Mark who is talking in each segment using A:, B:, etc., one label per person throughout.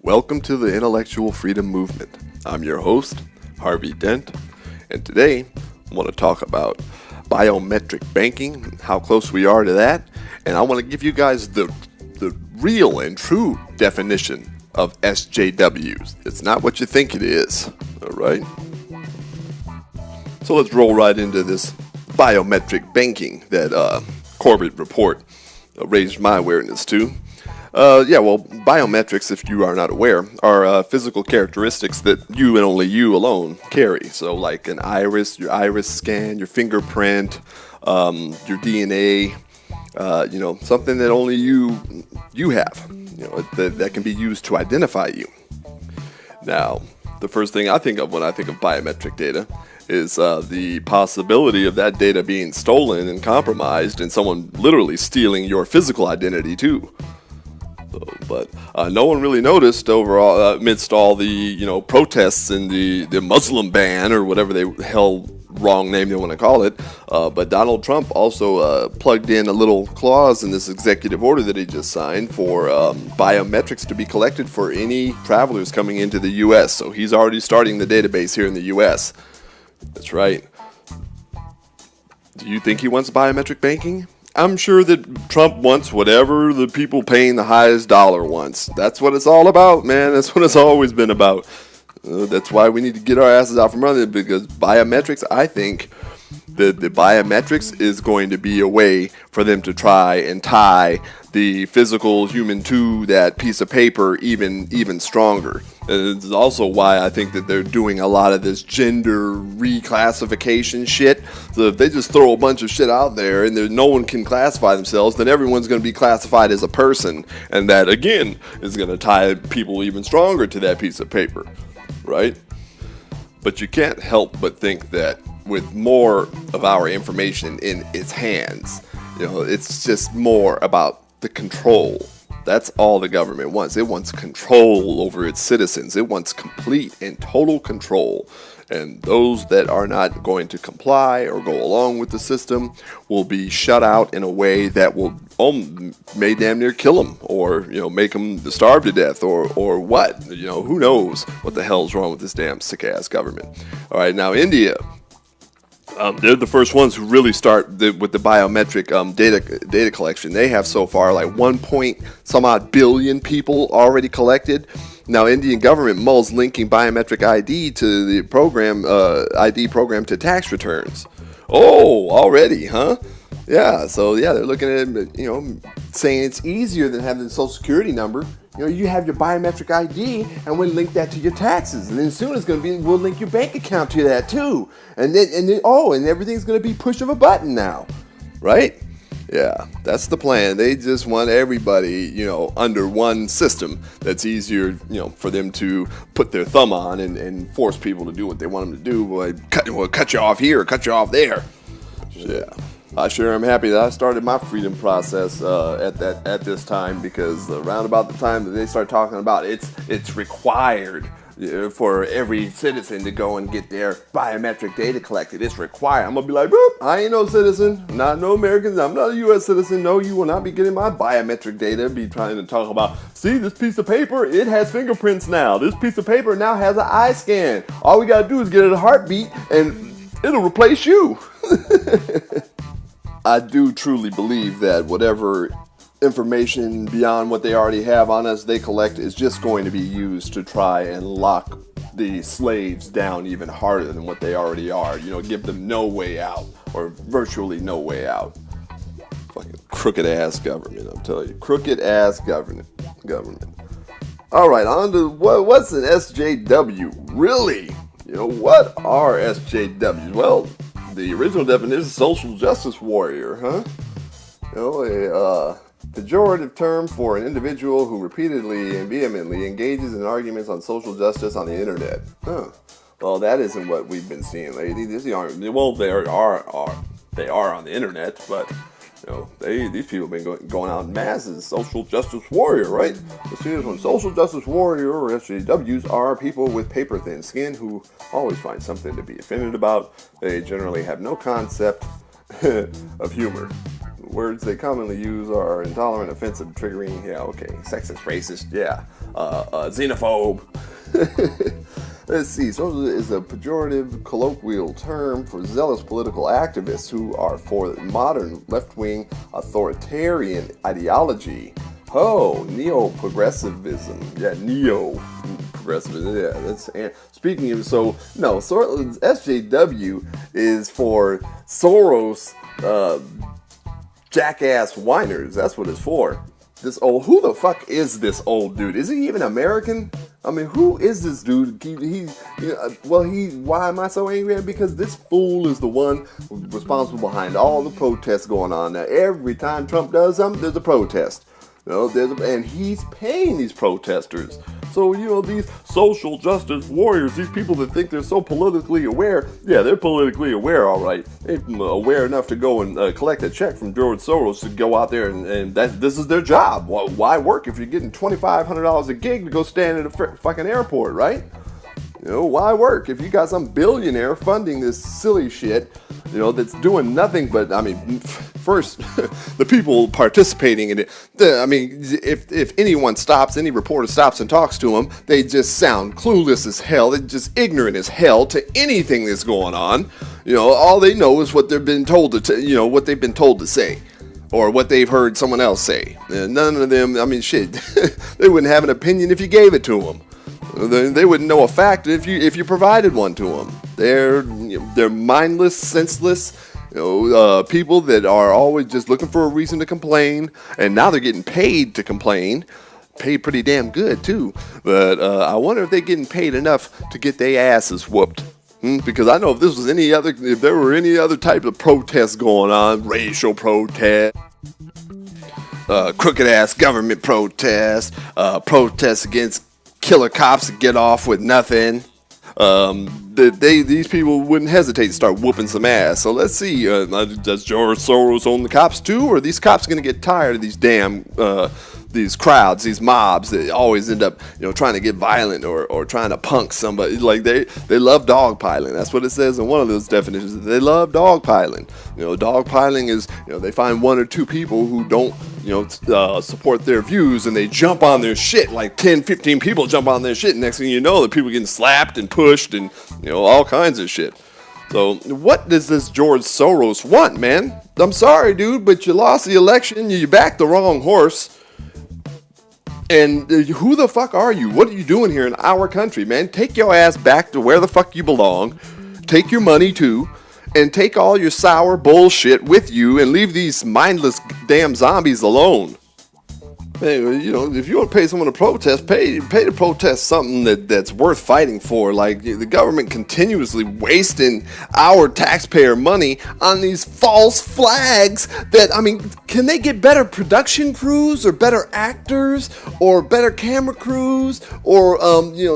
A: Welcome to the Intellectual Freedom Movement. I'm your host, Harvey Dent, and today I want to talk about biometric banking, how close we are to that, and I want to give you guys the real and true definition of SJWs. It's not what you think it is, all right? So let's roll right into this biometric banking that Corbett report raised my awareness to. Biometrics, if you are not aware, are physical characteristics that you and only you alone carry. So like an iris, your iris scan, your fingerprint, your DNA, something that only you have, that can be used to identify you. Now, the first thing I think of when I think of biometric data is the possibility of that data being stolen and compromised and someone literally stealing your physical identity too. But no one really noticed overall amidst all the protests and the Muslim ban or whatever wrong name they want to call it. But Donald Trump also plugged in a little clause in this executive order that he just signed for biometrics to be collected for any travelers coming into the U.S. So he's already starting the database here in the U.S. That's right. Do you think he wants biometric banking? I'm sure that Trump wants whatever the people paying the highest dollar wants. That's what it's all about, man. That's what it's always been about. That's why we need to get our asses out from under it, because biometrics, I think that the biometrics is going to be a way for them to try and tie the physical human to that piece of paper even stronger. And it's also why I think that they're doing a lot of this gender reclassification shit. So if they just throw a bunch of shit out there and no one can classify themselves, then everyone's going to be classified as a person. And that, again, is going to tie people even stronger to that piece of paper, right? But you can't help but think that with more of our information in its hands, it's just more about the control. That's all the government wants. It wants control over its citizens. It wants complete and total control. And those that are not going to comply or go along with the system will be shut out in a way that will may damn near kill them, or make them starve to death, or what. Who knows what the hell's wrong with this damn sick ass government. All right, now India. They're the first ones who really start with the biometric data collection. They have so far like 1 billion people already collected. Now, Indian government mulls linking biometric ID to the program ID program to tax returns. Oh, already, huh? Yeah, so they're looking at it, saying it's easier than having the social security number. You have your biometric ID, and we'll link that to your taxes. And then soon it's going to be, we'll link your bank account to that too. And everything's going to be push of a button now, right? Yeah, that's the plan. They just want everybody, under one system that's easier, for them to put their thumb on and force people to do what they want them to do. Cut you off here, or cut you off there. Yeah. I sure am happy that I started my freedom process at this time, because around about the time that they start talking about it's required for every citizen to go and get their biometric data collected. It's required. I'm going to be like, boop, I ain't no citizen, not no American, I'm not a U.S. citizen. No, you will not be getting my biometric data. Be trying to talk about, see, this piece of paper, it has fingerprints now. This piece of paper now has an eye scan. All we got to do is get it a heartbeat and it'll replace you. I do truly believe that whatever information beyond what they already have on us they collect is just going to be used to try and lock the slaves down even harder than what they already are. Give them no way out, or virtually no way out. Fucking crooked ass government, I'm telling you. Crooked ass government. All right, on to what's an SJW? Really? What are SJWs? Well, the original definition is social justice warrior, huh? A pejorative term for an individual who repeatedly and vehemently engages in arguments on social justice on the internet. Huh. Well, that isn't what we've been seeing lately. They are on the internet, but these people have been going out in masses. Social justice warrior, right? Let's see this one. Social justice warrior, or SJWs, are people with paper-thin skin who always find something to be offended about. They generally have no concept of humor. Words they commonly use are intolerant, offensive, triggering. Yeah, okay. Sexist, racist. Yeah. Xenophobe. Let's see. Social is a pejorative colloquial term for zealous political activists who are for modern left-wing authoritarian ideology. Oh, neo-progressivism. Yeah, neo-progressivism. Yeah, that's. Speaking of, SJW is for Soros, jackass whiners. That's what it's for. Who the fuck is this old dude? Is he even American? I mean, who is this dude? Why am I so angry at him? Because this fool is the one responsible behind all the protests going on. Now, every time Trump does something, there's a protest. And he's paying these protesters. So, these social justice warriors, these people that think they're so politically aware, yeah, they're politically aware, all right. They're aware enough to go and collect a check from George Soros to go out there and this is their job. Why work if you're getting $2,500 a gig to go stand at a fucking airport, right? Why work if you got some billionaire funding this silly shit, that's doing nothing but, first, the people participating in it. If any reporter stops and talks to them, they just sound clueless as hell. They're just ignorant as hell to anything that's going on. All they know is what they've been told what they've been told to say. Or what they've heard someone else say. None of them, they wouldn't have an opinion if you gave it to them. They wouldn't know a fact if you provided one to them. They're mindless, senseless, people that are always just looking for a reason to complain, and now they're getting paid to complain, paid pretty damn good too. But I wonder if they're getting paid enough to get their asses whooped. Because I know if there were any other type of protests going on, racial protest, crooked ass government protests, protests against killer cops to get off with nothing. These people wouldn't hesitate to start whooping some ass. So let's see, does George Soros own the cops too, or are these cops going to get tired of these damn these crowds, these mobs that always end up trying to get violent or trying to punk somebody? Like they love dogpiling. That's what it says in one of those definitions. They love dogpiling. Dogpiling is they find one or two people who don't support their views, and they jump on their shit. Like 10, 15 people jump on their shit, and next thing you know, the people getting slapped and pushed and all kinds of shit. So what does this George Soros want, man? I'm sorry, dude, but you lost the election. You backed the wrong horse. And who the fuck are you? What are you doing here in our country, man? Take your ass back to where the fuck you belong. Take your money too. And take all your sour bullshit with you and leave these mindless damn zombies alone. Hey, if you want to pay someone to protest, pay to protest something that's worth fighting for. Like the government continuously wasting our taxpayer money on these false flags that, can they get better production crews or better actors or better camera crews or,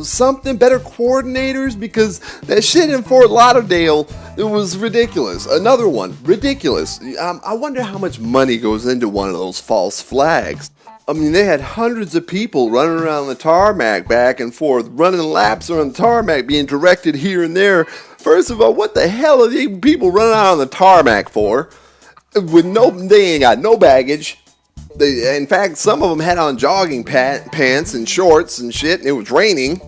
A: something, better coordinators? Because that shit in Fort Lauderdale, it was ridiculous. Another one, ridiculous. I wonder how much money goes into one of those false flags. They had hundreds of people running around the tarmac back and forth, running laps around the tarmac, being directed here and there. First of all, what the hell are these people running out on the tarmac for? They ain't got no baggage. In fact, some of them had on jogging pants and shorts and shit, and it was raining.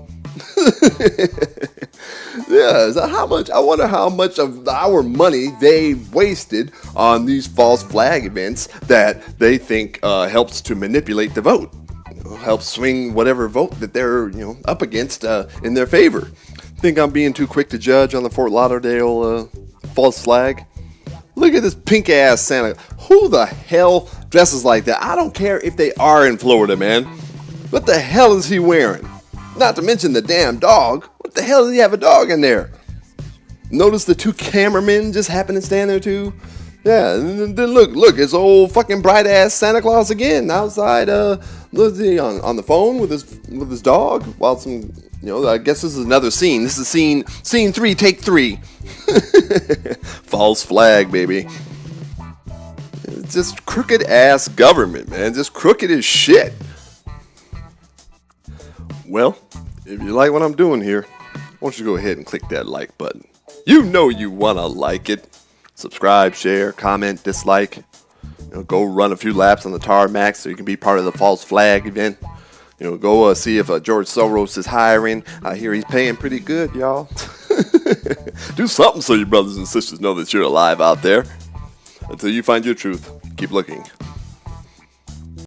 A: Yeah, so I wonder how much of our money they wasted on these false flag events that they think helps to manipulate the vote, helps swing whatever vote that they're up against in their favor. Think I'm being too quick to judge on the Fort Lauderdale false flag? Look at this pink ass Santa. Who the hell dresses like that? I don't care if they are in Florida, man. What the hell is he wearing? Not to mention the damn dog. What the hell does he have a dog in there? Notice the two cameramen just happen to stand there too? Yeah, and then look, it's old fucking bright ass Santa Claus again outside, on the phone with his dog while some, I guess this is another scene. This is scene 3, take 3. False flag, baby. It's just crooked ass government, man. Just crooked as shit. Well, if you like what I'm doing here, why don't you go ahead and click that like button. You know you want to like it. Subscribe, share, comment, dislike. go run a few laps on the tarmac so you can be part of the false flag event. Go see if George Soros is hiring. I hear he's paying pretty good, y'all. Do something so your brothers and sisters know that you're alive out there. Until you find your truth, keep looking.